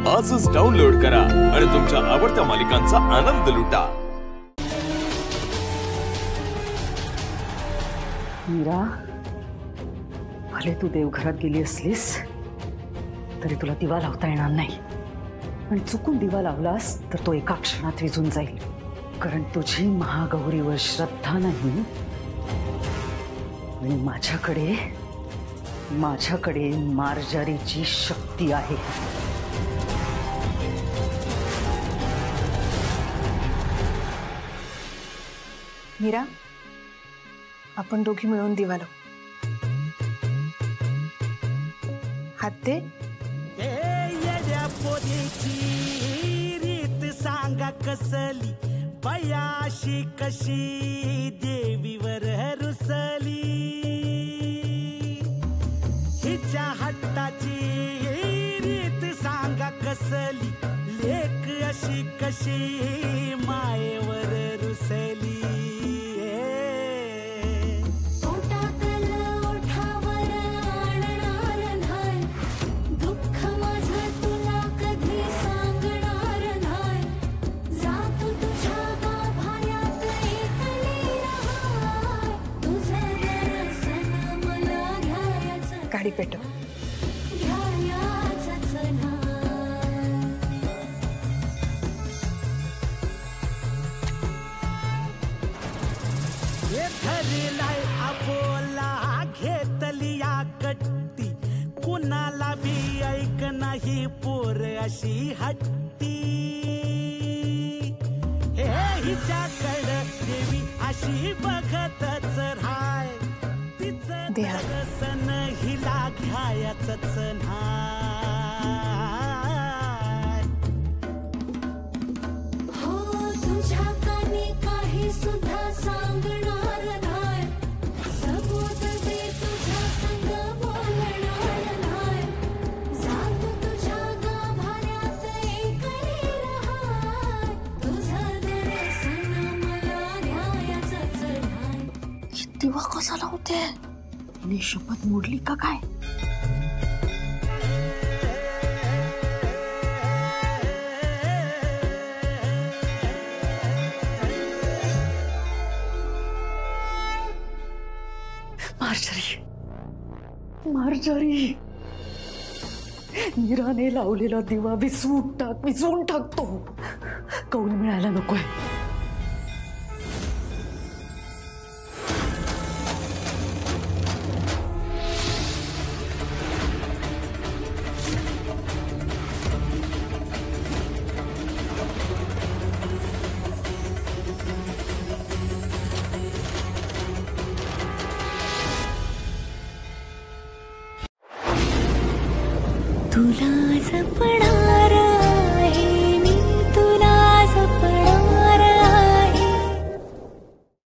आजच डाउनलोड करा आणि तुमच्या आवडत्या मालिकांचा आनंद लुटा। मीरा, भले तू देवघरात गेली असलीस तरी तुला दिवा लावता येणार नाही, आणि चुकून दिवा लावलास तर तो एका क्षणात विझून जाईल, कारण तुझी महागौरीवर श्रद्धा नाही आणि माझ्याकडे मार्जारीची शक्ती आहे। मीरा, आपण दोघी मिळून दिवा लावू। हात दे। येड्या पोरीची रीत सांगा कसली, बयाशी कशी देवीवर रुसली, हिच्या हट्टाची रीत सांगा कसली, लेक अशी कशी मायेवर रुसली। गाडी पेटव। धरलाय आपोला घेतली या कट्टी, कुणाला बी ऐक नाही पोर अशी हट्टी। हे हिच्याकडं देवी अशी बघतच राहाय, तिचं दर्शन हिला घ्यायचंच नाही। हो तुझ्या कानी काही सुद्धा सांगणार नाही, सबूत दे तुझ्या संग बोलणार नाही, जातो तुझ्या गाभाऱ्यात एकली राहाय, तुझं दर्शन मला घ्यायचंच नाही। दिवा कसा लावते? मी शपथ मोडली का काय? मार्जारी, मीराने लावलेला दिवा विझवून टाकतो। कौल मिळायला नकोय। तुला जपणार